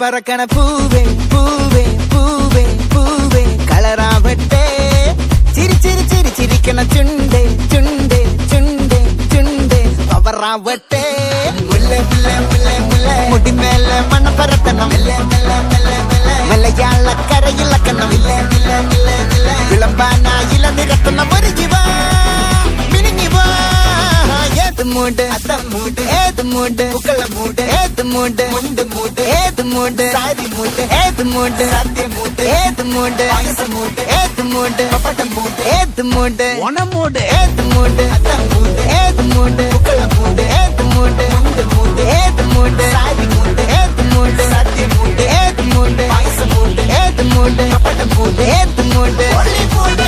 പറക്കണ പൂവേ പൂവേ പൂവേ പൂവേ കളറാവട്ടെ ചിരി ചിരി ചിരി ചിരിക്കണ ചുണ്ടേ ചുണ്ടേ ചുണ്ടേ ചുണ്ടേ പവറാവട്ടെ മുല്ലേ മുല്ലേ മുല്ലേ മുല്ലേ മുടിമേലെ മണ പരത്തണം മലയാളക്കരയിലക്കണം വിളമ്പാനായില നിരത്തുന്ന ഒരു ജീവ മിനിഞ്ഞിവാ ഏത് മൂട് അത്തം മൂട് ഏത് മൂട് പുക്കള മൂട് ഏത് മൂട് മുണ്ട് മൂട് ഏത് മൂട് സാരി മൂട് ഏത് മൂട് സത്യം മൂട് ഏത് മൂട് മൂട് ഏത് മൂട് പപ്പട്ടം മൂട് ഏത് മൂട് ഓണം മൂട് ഏത് മൂട് അത്തം മൂട് ഏത് മൂട് പുക്കള മൂട് ഏത് മൂട് മുണ്ട് മൂട് ഏത് മൂട് സാരി മൂട് ഏത് മൂട് സത്യം മൂട് ഏത് മൂട് മൂട് ഏത് മൂട് പപ്പട്ടം മൂട് ഏത് മൂട് മൂട്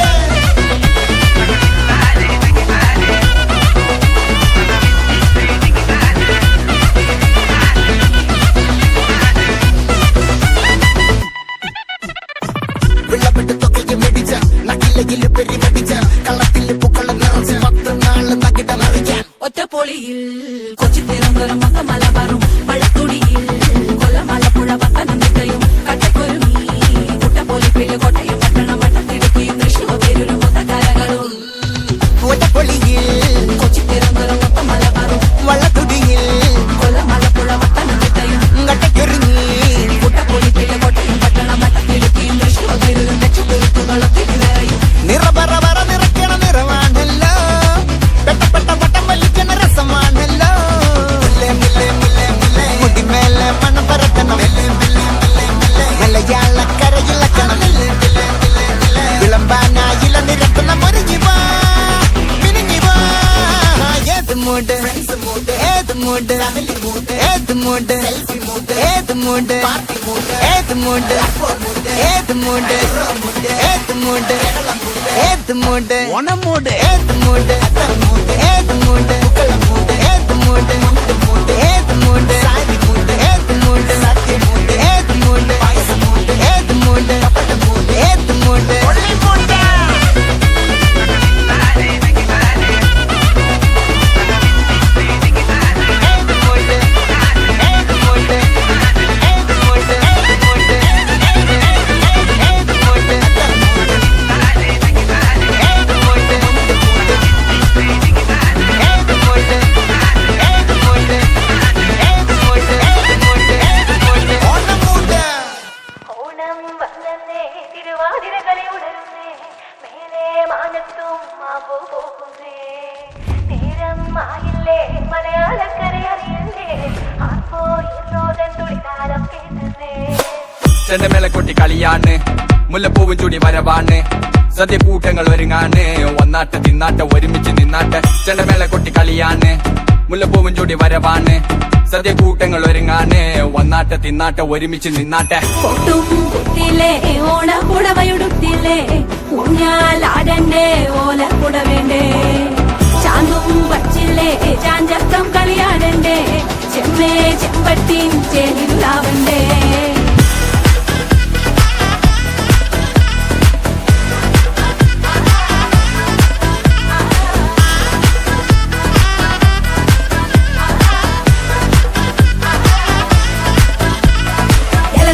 ഒറ്റപ്പൊളിയിൽ കൊച്ചി തിരുവനന്തപുരം മലബാറും വള്ളത്തുടിയിൽ കൊല്ലമലപ്പുഴ പത്തനംതിട്ടയും കട്ടക്കൊരുമി കുട്ടപ്പൊലിപ്പില് കോട്ടയം പട്ടണം വട്ടത്തിടുക്കിയും തൃശ്ശൂർ പേരൂരും കൊത്തക്കാരകളും ഒറ്റപ്പൊളിയിൽ കൊച്ചി തിരുവനന്തപുരം മലബാറും വള്ളത്തുടിയിൽ കൊല്ലമലപ്പുഴ പത്തനംതിട്ടയും കട്ടക്കൊരുമി കുട്ടപ്പൊലിപ്പില് കോട്ടയം പട്ടണം വട്ടത്തിടുക്കിയും തൃശ്ശൂർ പേരൂരും തെച്ചുപൊരുത്തുകളൊത്തിരിയും നിറപറ വറ നിറയ്ക്കണ നിറവാണല്ലോ പെട്ടപ്പെട്ട വട്ടം വലിക്കണ രസമാണല്ലോ മുടിമേലെ മണം പരത്തണം മലയാളക്കരയിലക്കണം വിളമ്പാനായില നിരത്തുന്ന ഒരു ജീവ മിനിഞ്ഞിവാ ഏത് മൂട് ഏത് മൂട് ഏത് മൂട് ഏത് മൂട് ഏത് മൂട് ഏത് മൂട് ഏത് മൂട് ഏത് മൂട് ഓണം മൂട് ഏത് മൂട് ഏത് മൂട് ഏത് മൂട് ഏത് മൂട് സാരി മൂട് ഏത് മൂട് സത്യം മൂട് ഏത് മൂട് ഏത് മൂട് ഏത് മൂട് ചെണ്ടമേളക്കൊട്ടി കളിയാണ് മുല്ലപ്പൂവും ചൂടി വരവാണ് സദ്യ കൂട്ടങ്ങൾ ഒരുങ്ങാണ് ഒന്നാട്ട് തിന്നാട്ട് ഒരുമിച്ച് നിന്നാട്ട് ചെണ്ടമേളക്കൊട്ടി കളിയാണ് മുല്ലപ്പൂവും ചൂടി വരവാണ് സദ്യ കൂട്ടങ്ങൾ ഒരുങ്ങാണ് ഒന്നാട്ട് തിന്നാട്ട് ഒരുമിച്ച് നിന്നാട്ടെ ഓണപ്പുടവയുടുത്തില്ലേ ഊഞ്ഞാലാടണ്ടേ ഓലക്കുട വേണ്ടേ ചാന്തും വച്ചില്ലേ ചാഞ്ചക്കം കളിയാടണ്ടേ ചെമ്മേ ചെമ്പട്ടിൻ ചേലിലാവണ്ടേ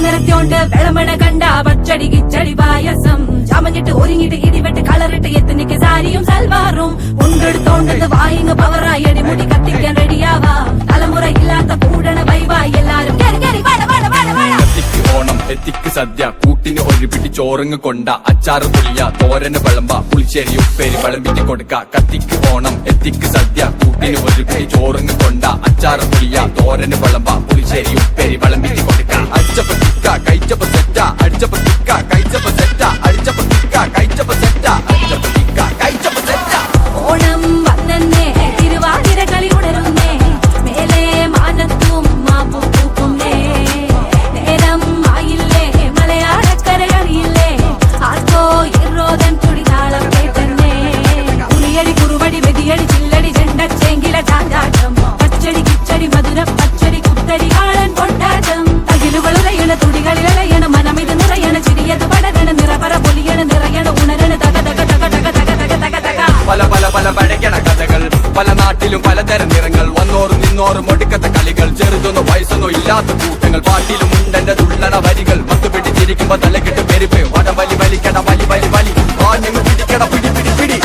നിറത്തോണ്ട് വെളമണ കണ്ട പച്ചടി കിച്ചടി പായസം ചമഞ്ഞിട്ട് ഒരുങ്ങിട്ട് ഇടിവെട്ട് കളറിട്ട് എത്തനിക്ക് സാരിയും സൽവാറും ഉണ്ടെടുത്തോണ്ടത് വായിങ് പവറായി അടിമുടി കത്തിക്കാൻ റെഡിയാവാ തലമുറ ഇല്ലാത്ത കൂടണ വൈവായി എല്ലാരും കത്തിക്ക് ഓണം എത്തിക്ക് സദ്യ കൂട്ടിന് ഒരു പിടി ചോറങ്ങ് കൊണ്ട അച്ചാറ് പുളിയ തോരന് വിളമ്പ പുളിശ്ശേരി ഉപ്പേരി വിളമ്പിച്ച് കൊടുക്ക കത്തിക്ക് ഓണം എത്തിക്ക് സദ്യ കൂട്ടിന് ഒരു പിടി ചോറങ്ങ് കൊണ്ട അച്ചാറ് പുളിയ തോരന് വിളമ്പ പുളിശ്ശേരി ഉപ്പേരി വിളമ്പിച്ച് കൊടുക്ക അടിച്ചപ്പ തിക്ക കഴിച്ചപ്പ സെറ്റ അടിച്ചപ്പ തിക്ക കഴിച്ചപ്പ സെറ്റ അടിച്ചപ്പ തിക്ക കഴിച്ചപ്പ സെറ്റ അടിച്ചപ്പ തിക്ക കഴിച്ചപ്പ സെറ്റ ഓണം വന്നേ തിരുവാതിര കളി ഉണരുന്നേ മേലെ മാനത്തും മാപ്പു പൂക്കുന്നേ നേരം ആയില്ലേ മലയാളക്കര അറിയില്ലേ ആർക്കോ ഇറോദൻ തുടിതാളം കേട്ടന്നേ പുളിയടി കുറുവടി വെതിയടി ചില്ലടി ചെണ്ടച്ചെങ്കില ചാഞ്ചാട്ടം പച്ചടി കിച്ചടി മധുര പച്ചടി കുത്തടി ആളൻ കൊണ്ടാട്ടം തകിലുകളുറയണ തുടികളിലയണ മനമിത് നിറയണ ചിരിയത് പടരണ നിറപറ പൊലിയണ നിറയണ ഉണരണ തക തക തക തക തക തക തക തക പല പല പല പഴകണ കഥകൾ പല നാട്ടിലും പലതരം നിറങ്ങൾ വന്നോറും നിന്നോറും ഒടുക്കത്തെ കളികൾ ചെറുതൊന്നും വയസ്സൊന്നും എന്തോ ഇല്ലാത്ത കൂട്ടങ്ങൾ പാട്ടിലും ഉണ്ടെന്റെ തുള്ളണ വരികൾ മത്ത് പിടിച്ചിരിക്കുമ്പോ തലക്കെട്ട് പെരുപ്പ് വടവലി വലിക്കട വലി വലി വലി ആ നിങ്ങൾ പിടിക്കട പിടി പിടി പിടി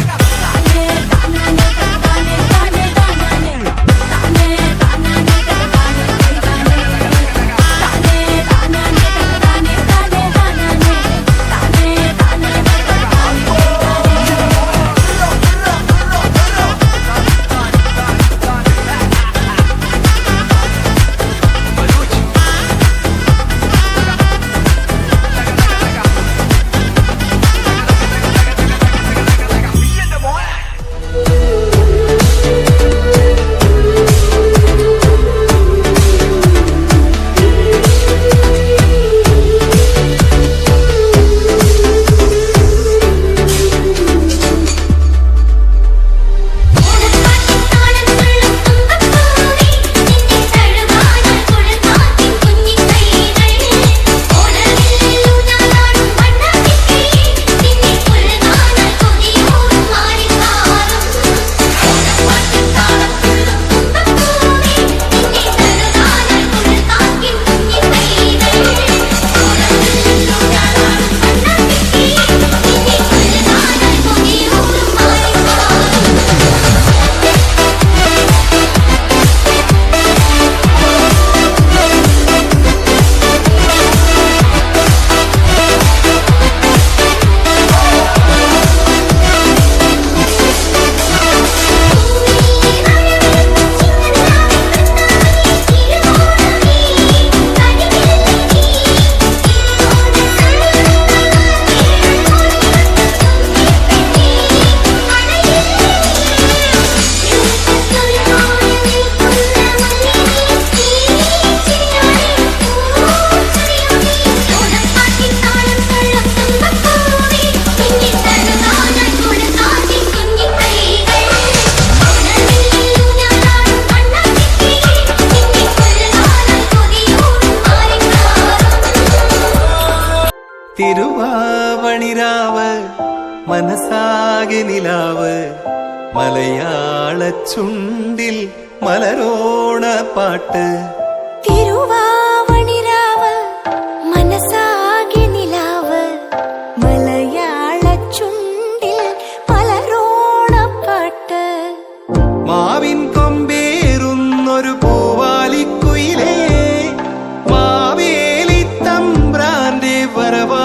തിരുവാവണിരാവ് മനസാകെ നിലാവ് മലയാള ചുണ്ടിൽ മലരോണ പാട്ട് തിരുവാവണിരാവ് മനസാകെ നിലാവ് മലയാള ചുണ്ടിൽ പലരോണപ്പാട്ട് മാവിൻ കൊമ്പേറുന്നൊരു പൂവാലിക്കുയിലേ മാവേലി തമ്പ്രാന്റെ വരവാ